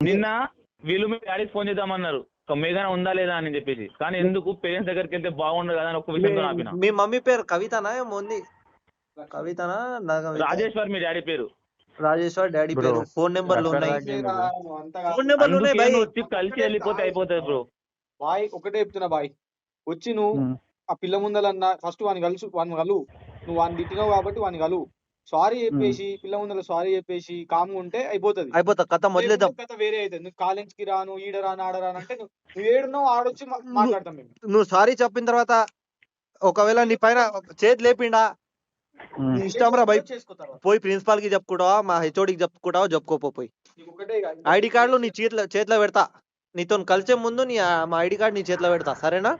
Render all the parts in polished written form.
నిన్న వీళ్ళు మీ డాడీకి ఫోన్ చేద్దామన్నారు మేఘన ఉందా లేదా అని చెప్పేసి, కానీ ఎందుకు పేరెంట్స్ దగ్గరికి వెళ్తే బాగుండదు కదా అని ఒక విషయంతో ఆపిన. మీ మమ్మీ పేరు కవితనా ఏమో ఉంది, కవితనా రాజేశ్వర్ మీ డాడీ పేరు. రాజేశ్వర్ డాడీ పేరు. ఫోన్ నెంబర్లు ఉన్నాయి, ఫోన్ నెంబర్లు అందుకే ఉన్నాయి బాయ్. నువ్వు వచ్చి కలిసి వెళ్ళిపోతే అయిపోతుంది బ్రో. బాయ్ ఒకటే చెప్తున్నా బాయ్, వచ్చి నువ్వు ఆ పిల్ల ముందలన్నా ఫస్ట్ వాని కలు, నువ్వు వాని తిట్టినావు కాబట్టి వాని కలు, సారీ చెప్పేసి పిల్ల ముందర సారీ చెప్పేసి కామ్గా ఉంటే అయిపోతుంది కథ మొదలేద్దాం. కథ వేరే అవుతుంది. నువ్వు కాలేజ్ కి రాను, ఈడ రాను, ఆడ రాను అంటే నువ్వు ఏడున్నావు ఆడొచ్చి మాట్లాడతాం మేము. నువ్వు సారీ చెప్పిన తర్వాత ఒకవేళ నీ పైన చేతి లేపిండా నీ ఇష్టం రా బై, పోయి ప్రిన్సిపాల్ కి చెప్పుకుంటావా, మా హెచ్ఓడికి చెప్పుకుంటావా, చెప్పుకోపోయి ఐడి కార్డులు నీ చేతిలో పెడతా, నీతో కలిసే ముందు మా ఐడి కార్డు నీ చేతిలో పెడతా, సరేనా?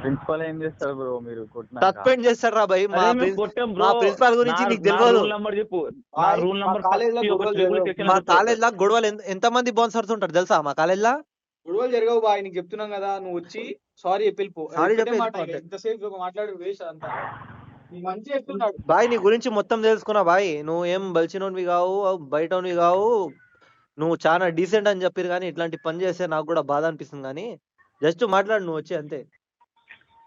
ప్రిన్సిపల్ ఏం చేస్తారు బ్రో? మీరు సస్పెండ్ చేస్తాడు రా భయ్. మా ప్రిన్సిపాల్ గురించి నీకు తెలియదు. మా కాలేజ్ లా గొడవలు ఎంత మంది బౌన్సర్స్ ఉంటారు తెలుసా మా కాలేజ్ లా? గొడవలు జరగవు బాయ్, నీకు చెప్తున్నాం కదా, నువ్వు వచ్చి సారీ చెప్పిపో. ఎంతసేపు మాట్లాడు వేస్ట్ అంతా. మంచి చెప్తున్నాడు బాయ్, నీ గురించి మొత్తం తెలుసుకున్నా బాయ్. నువ్వు ఏం బలిచినోనివి కావు, బయటవి కావు, నువ్వు చాలా డీసెంట్ అని చెప్పారు. కానీ ఇట్లాంటి పని చేస్తే నాకు కూడా బాధ అనిపిస్తుంది. కానీ జస్ట్ మాట్లాడు నువ్వు వచ్చి, అంతే.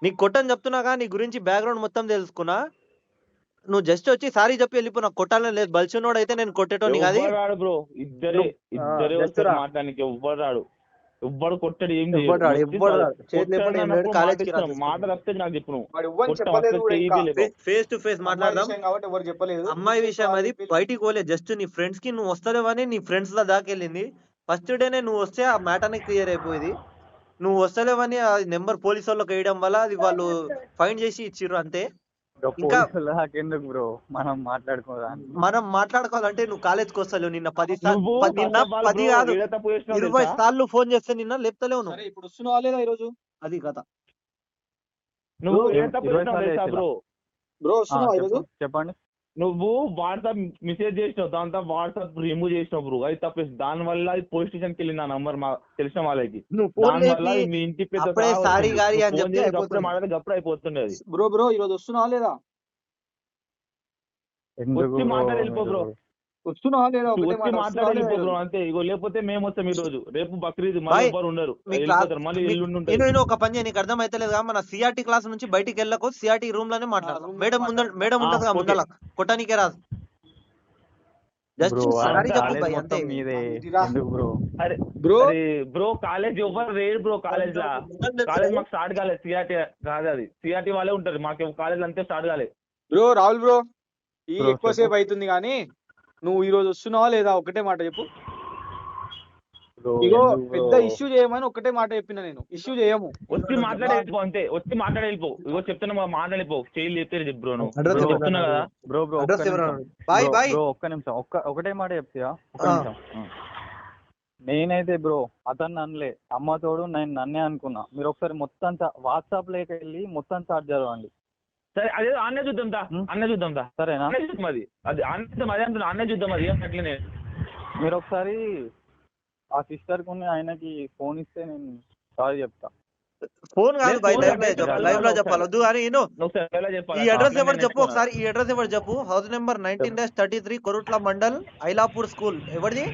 నీకు కొట్టని చెప్తున్నాగా, నీ గురించి బ్యాక్గ్రౌండ్ మొత్తం తెలుసుకున్నా. నువ్వు జస్ట్ వచ్చి సారీ చెప్పి వెళ్ళిపో. నాకు కొట్టాలని లేదు, బలిచినోడు అయితే నేను కొట్టేటోని కాదు బ్రో. ఇద్దరే మాట్లాడానికి ఎవ్వరు రాడు, ఎవ్వడు కొట్టడు, ఏం మాట తప్పితే నాకు చెప్పు. ఫేస్ టు ఫేస్ మాట్లాడదాం. అమ్మాయి విషయం అది బయటికి పోలే, జస్ట్ నీ ఫ్రెండ్స్ కి నువ్వు వస్తలేవని నీ ఫ్రెండ్స్ లా దాకెళ్ళింది. ఫస్ట్ డేనే నువ్వు వస్తే ఆ మ్యాటర్నే క్లియర్ అయిపోయింది. నువ్వు వస్తలేవని ఆ నెంబర్ పోలీసు వాళ్ళకి వేయడం వల్ల అది వాళ్ళు ఫైన్ చేసి ఇచ్చిర్రు, అంతే. ఇంకా బ్రో మనం మాట్లాడుకోవాలంటే నువ్వు కాలేజ్కి వస్తలేవు. నిన్న 10 కాదు 20 సార్లు ఫోన్ చేస్తే నిన్న లేపుతలేవు నువ్వు. ఇప్పుడు వస్తున్నావా లేదా ఈరోజు? అది కథ. నువ్వు బ్రో వస్తున్నావా ఈరోజు? చెప్పండి. నువ్వు వాట్సాప్ మెసేజ్ చేసినావు, దాంతో వాట్సాప్ రిమూవ్ చేసినావు బ్రో. అది తప్పేసి దాని వల్ల పోలీస్ స్టేషన్ కి వెళ్ళిన నంబర్ మా తెలిసిన వాళ్ళకి. మీ ఇంటి గప్పుడు అయిపోతుండే అది. బ్రో ఈరోజు వస్తున్నావా లేదా? వచ్చి మాట్లాడి వెళ్ళిపో బ్రో. వస్తున్నావా లేదా? వచ్చి మాట్లాడి వెళ్ళిపో బ్రో, అంతే. ఇగో లేకపోతే మేము వస్తాం ఈ రోజు, రేపు బక్రీద్, మళ్ళీ ఎవ్వరు ఉండరు, మళ్ళీ నేను ఒక పని నీకు అర్థం అయితే లేదు. మన సిఆర్టీ క్లాస్ నుంచి బయటికి వెళ్ళకు, సిఆర్టీ రూమ్ లోనే మాట్లాడదాం. మేడం ఉంటది కదా ముందల, కొట్టానికే రాదు. బ్రో కాలేజ్ ఎవరు రేడు బ్రో. కాలేజ్ మాకు స్టార్ట్ కాలేదు, సిఆర్టీ కాదు అది, సిఆర్టీ వాళ్ళే ఉంటారు. మాకు కాలేజ్ అంతే స్టార్ట్ కాలేదు బ్రో. రాహుల్ బ్రో, ఈ ఎక్కువసేపు అవుతుంది కానీ నువ్వు ఈ రోజు వస్తున్నావా లేదా? ఒకటే మాట చెప్పు. ఇగో పెద్ద ఇష్యూ చేయమని ఒకటే మాట చెప్పిన నేను. ఇష్యూ చేయము, వచ్చి మాట్లాడేపో, అంతే. వచ్చి మాట్లాడేపో. ఇగో చెప్తున్నా, మాట్లాడిపో. చేయలు చెప్పారు బ్రో, నువ్వు చెప్తున్నా కదా బ్రో. ఒక్క నిమిషం, ఒకటే మాట చెప్తా. నేనైతే బ్రో అతన్ని అనలే, అమ్మ తోడు నేను నన్నే అనుకున్నా. మీరు ఒకసారి మొత్తం వాట్సాప్ లోకి వెళ్ళి మొత్తం చాట్ చదవండి. సరే, అదే అన్నే చూద్దాం సరేనా? చూద్దాం అది అన్నే చూద్దాం అది అట్లనే. మీరు ఒకసారి ఆ సిస్టర్ కు ఆయనకి ఫోన్ ఇస్తే నేను సారీ చెప్తా. ఫోన్ కాదు లైవ్ లో చెప్పాలి. వద్దు కానీ ఈ అడ్రస్ ఎవరు చెప్పు ఒకసారి. ఈ అడ్రస్ ఎవరు చెప్పు. House number 19-33 Korutla mandal, Ailapur school. ఎవరిది?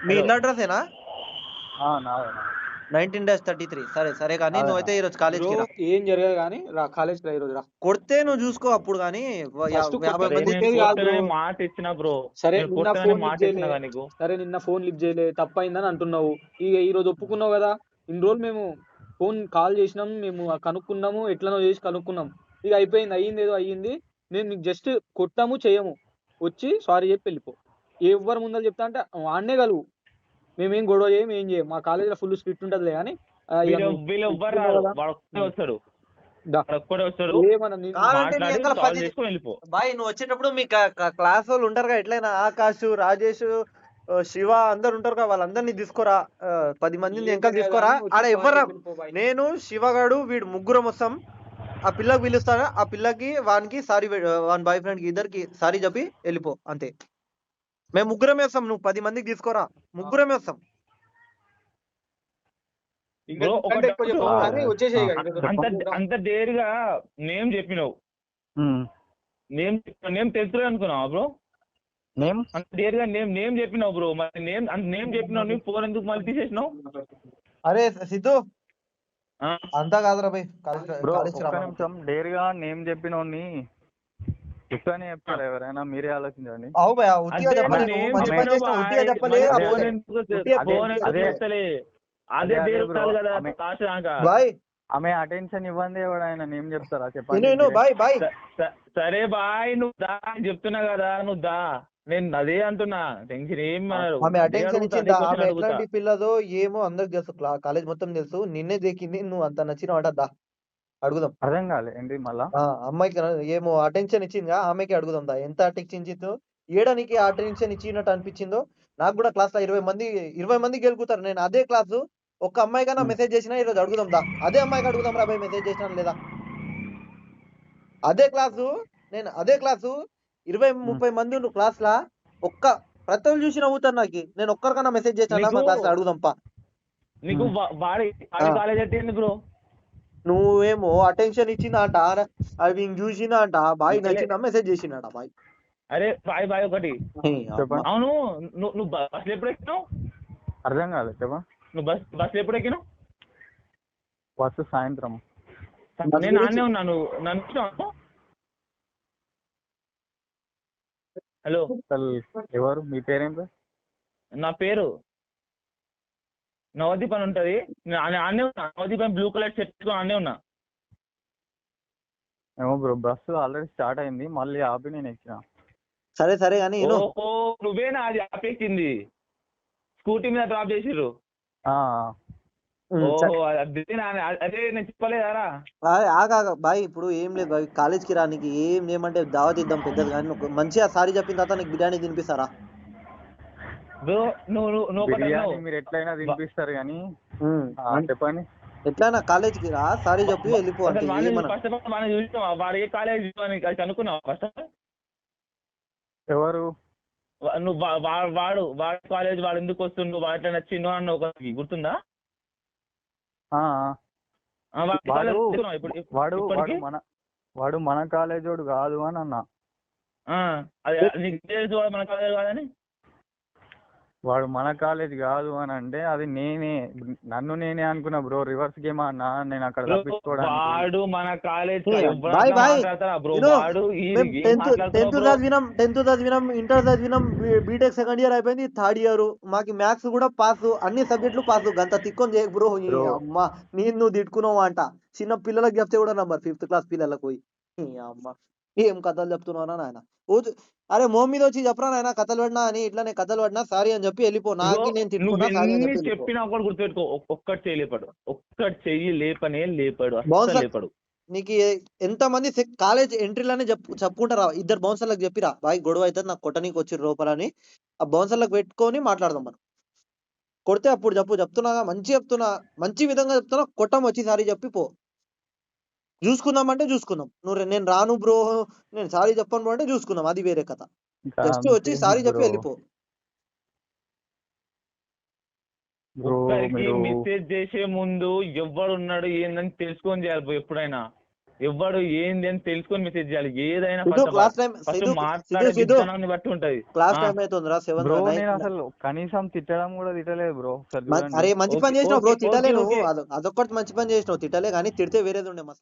మీ ఇల్లు అడ్రస్ ఏనా? 19-33. సరే కానీ నువ్వైతే ఈరోజు కాలేజ్ ఏం జరగదు కానీ కాలేజ్ ఈ రోజు రా. కొడితే నువ్వు చూసుకో అప్పుడు. కానీ మాట ఇచ్చిన బ్రో. సరే నిన్న ఫోన్ లిఫ్ట్ చేయలే, తప్పైందని అంటున్నావు. ఈ రోజు ఒప్పుకున్నావు కదా. ఇన్ని రోజులు మేము ఫోన్ కాల్ చేసినాం, మేము కనుక్కున్నాము, ఎట్లనో చేసి కనుక్కున్నాం. ఇక అయిపోయింది, అయ్యింది ఏదో అయ్యింది. నేను నీకు జస్ట్ కొట్టాము చేయము, వచ్చి సారీ చెప్పి వెళ్ళిపో. ఎవరి ముందర చెప్తా అంటే ఆడనే కలువు. మేమేం గొడవ చేయం, ఏం చేయం. మా కాలేజీలో ఫుల్ స్ట్రిక్ట్ ఉంటదిలే కానీ బాయ్ నువ్వు వచ్చేటప్పుడు మీ క్లాస్ వాళ్ళు ఉంటారు కదా, ఎట్లయినా ఆకాష్, రాజేష్, శివ అందరు ఉంటారు కదా, వాళ్ళందరినీ తీసుకోరా. 10 మందిని ఇంకా తీసుకోరా. ఆడ ఎవరు, నేను శివగాడు వీడు ముగ్గురం వస్తాం. ఆ పిల్లకి పిలుస్తారా, ఆ పిల్లకి వానికి సారీ, వాని బాయ్ ఫ్రెండ్ కి ఇద్దరికి సారీ చెప్పి వెళ్ళిపో, అంతే. మేము ముగ్గురమే వస్తాం, నువ్వు 10 మందికి తీసుకోరా. ముగ్గురమే వస్తాం. అంత డేరుగా నేమ్ చెప్పినావు, నేమ్ తెలుసు అనుకున్నావా బ్రో? నేమ్ అంటే డేర్ గా నేమ్ చెప్పినావు బ్రో, మరి నేమ్ చెప్పినావు, నువ్వు ఫోన్ ఎందుకు మళ్ళీ తీసేసినావు? అరే సిద్ధు ఆ, అంతా కాదురా బై, బ్రో కాలేజ్ ఒక్క నిమిషం, డేర్ గా నేమ్ చెప్పినోడిని ఉత్తనే చెప్తారు ఎవరైనా, మీరే ఆలోచించండి. అవు భయ ఉట్టిగా అదే చెప్పలే, మరి నువ్వు నేమ్ మంచి పని చెప్పినావు చేసినావు, బాయ్, ఉట్టిగా చెప్పలే. మరి అప్పుడు ఫోన్ ఎందుకు ఉట్టిగా ఫోన్ ఎందుకు అదే చేస్తలే? అదే అదే డేర్ బ్రో, ఉండాలి కదా ఆమె కాస్ట్ దాకా. బాయ్ ఆమె అటెన్షన్ ఇవ్వండి, ఎవడైనా నేమ్ చెప్తారా నేను చెప్పండి నేను మీరే. బాయ్ బాయ్ సరే బాయ్, నువ్వు దా అని చెప్తున్నా కదా, నువ్వు దా. నేను అదే అంటున్నా, టెన్షన్ ఏం అన్నారు. ఆమె అదే అటెన్షన్ అడుగుతా, అదే ఇచ్చిందా, ఆమె క్వశ్చన్ అడుగుతా. ఎట్లాంటి పిల్లదో ఏమో అందరికి తెలుసు, కాలేజ్ మొత్తం తెలుసు. నిన్నే దేకింది, నువ్వు అంత నచ్చిన దా అడుగుదాం. అర్థం కాలే ఏంటి మళ్ళా? అమ్మాయికి ఏమో అటెన్షన్ ఇచ్చిందిగా, ఆమెకి అడుగుదాం దా, ఎంత అటెన్షన్ ఇచ్చిందో, ఏడానికి అటెన్షన్ ఇచ్చినట్టు అనిపించిందో. నాకు కూడా క్లాస్ లో 20 మంది గెలుకుతారు, నేను అదే క్లాసు ఒక్క అమ్మాయి కన్నా మెసేజ్ చేసినా ఈరోజు అడుగుదాం దా, అదే అమ్మాయికి అడుగుదాం రా అబ్బాయి మెసేజ్ చేసినా లేదా. అదే క్లాసు అదే క్లాసు 20-30 మంది నువ్వు క్లాస్ లా, ప్రతి ఒక్కరు చూసి నవ్వుతారు. నాకు నేను ఒక్కరికన్నా మెసేజ్ చేసినా మా క్లాస్ లో అడుగుదాంపా. నీకు వాడి కాలేజ్ అంటే బ్రో, నువ్వేమో అటెన్షన్ ఇచ్చిందంట, అవి చూసిందంట, బాయ్ నచ్చిందా మెసేజ్ చేసిందట బాయ్. అరే బాయ్ బాయ్ ఒకటి. చెప్పండి. అవును, నువ్వు బస్సులో ఎప్పుడు ఎక్కినావు? అర్థం కాలేదు చెప్పా. నువ్వు బస్సులో ఎప్పుడు ఎక్కినావు? బస్సు సాయంత్రం. నేను ఆనే ఉన్నా, నువ్వు నన్ను చూసినావా? హలో, అసలు ఎవరు, మీ పేరేం పేరు? నా పేరు నవదీప్ అని ఉంటది. నేను ఆనే ఉన్నా, నవదీప్ అని బ్లూ కలర్ షర్ట్ ఆనే ఉన్నా. ఏమో బ్రో, బస్సు ఆల్రెడీ స్టార్ట్ అయింది, మళ్ళీ ఆపి నేను ఎక్కిన. సరే సరే కానీ ఓహో, నువ్వేనా అది ఆపేసింది? స్కూటీ మీద డ్రాప్ చేసిర్రు. ఓహో, అదే నేను చెప్పలేదారా? ఆగా బాయ్, ఇప్పుడు ఏం లేదు బాయ్, కాలేజ్ కి రానికి ఏం ఏమంటే దావత్ ఇద్దాం పెద్దది, కానీ మంచిగా సారీ చెప్పిన తర్వాత నీకు బిర్యానీ తినిపిస్తారా? బ్రో నువ్వు బిర్యానీ మీరు ఎట్లయినా తినిపిస్తారు కానీ చెప్పండి. ఎట్లయినా కాలేజ్ కి రా, సారీ చెప్పి వెళ్ళిపో. అంటే ఫస్ట్ ఆఫ్ ఆల్ మనం చూసినావా వాడు ఏ కాలేజ్ అని కనుక్కున్నావా ఫస్ట్ ఆఫ్ ఆల్? ఎవరు? నువ్వు వాడు కాలేజ్ వాడు ఎందుకు వస్తుండు, వాడు నచ్చిండు అన్న ఒకరికి గుర్తుందా? వాడు మన కాలేజ్ వాడు కాదు అని అన్నా. అదే నీకు తెలుసు వాడు మన కాలేజ్ కాదని. వాడు మన కాలేజ్ కాదు అని అంటే అది నన్ను నేనే అనుకున్నా బ్రో. రివర్స్ గేమ్ అన్నా నేను అక్కడ తప్పించుకోవడానికి. వాడు మన కాలేజ్ బ్రో, వాడు 10th చదివినాం, ఇంటర్ చదివినాం, బీటెక్ సెకండ్ ఇయర్ అయిపోయింది, థర్డ్ ఇయర్. మాకు మ్యాథ్స్ కూడా పాస్, అన్ని సబ్జెక్టులు పాస్. గంత తిక్కొని చేయకు బ్రో. అమ్మా నువ్వు తిట్టుకున్నావు అంట, చిన్న పిల్లలకు చెప్తే కూడా నంబర్ 5th క్లాస్ పిల్లలకు పోయి. అమ్మా ఏం కథలు చెప్తున్నావునా నాయన? అరే మో మీద వచ్చి చెప్పరా నాయన కథలు పడినా అని, ఇట్లానే కథలు పడినా సారీ అని చెప్పి వెళ్ళిపో. నాకు నేను తిట్టుకున్నా సారీ అని చెప్పి చెప్పినా కూడా గుర్తుపెట్టుకో, ఒక్కటి చేయలేపాడు, ఒక్కటి చెయ్యి లేపనే లేపాడు, లేపాడు. నీకు ఎంత మంది కాలేజ్ ఎంట్రీలోనే చెప్పుకుంటారా, 2 బౌన్సర్లకు చెప్పిరా బాయ్ గొడవ అవుతుంది నాకు కొట్టనీకి వచ్చి లోపలని, ఆ బౌన్సర్లకు పెట్టుకొని మాట్లాడదాం మనం. కొడితే అప్పుడు చెప్తున్నా మంచి విధంగా చెప్తున్నా, కొట్టం వచ్చి సారీ చెప్పి పో. చూసుకుందాం అంటే చూసుకుందాం, నేను రాను బ్రో, నేను సారీ చెప్పను బ్రో అంటే చూసుకుందాం, అది వేరే కథ. జస్ట్ వచ్చి సారీ చెప్పి వెళ్ళిపో. మెసేజ్ చేసే ముందు ఎవడు ఉన్నాడు ఏందని తెలుసుకొని చేయాలి బ్రో. ఎప్పుడైనా ఎవడు ఏంది అని తెలుసుకొని మెసేజ్ చేయాలి. ఏదైనా మాట్లాడే విధానాన్ని బట్టి ఉంటది. క్లాస్ టైం అవుతుందిరా, 7 నేను అసలు కనీసం తిట్టడం కూడా తిట్టలేదు బ్రో. అరే మంచి పని చేసినావు బ్రో, తిట్టలే నువ్వు, అదొక్కటి మంచి పని చేసినావు, తిట్టలే కానీ తిడితే వేరేది ఉండే.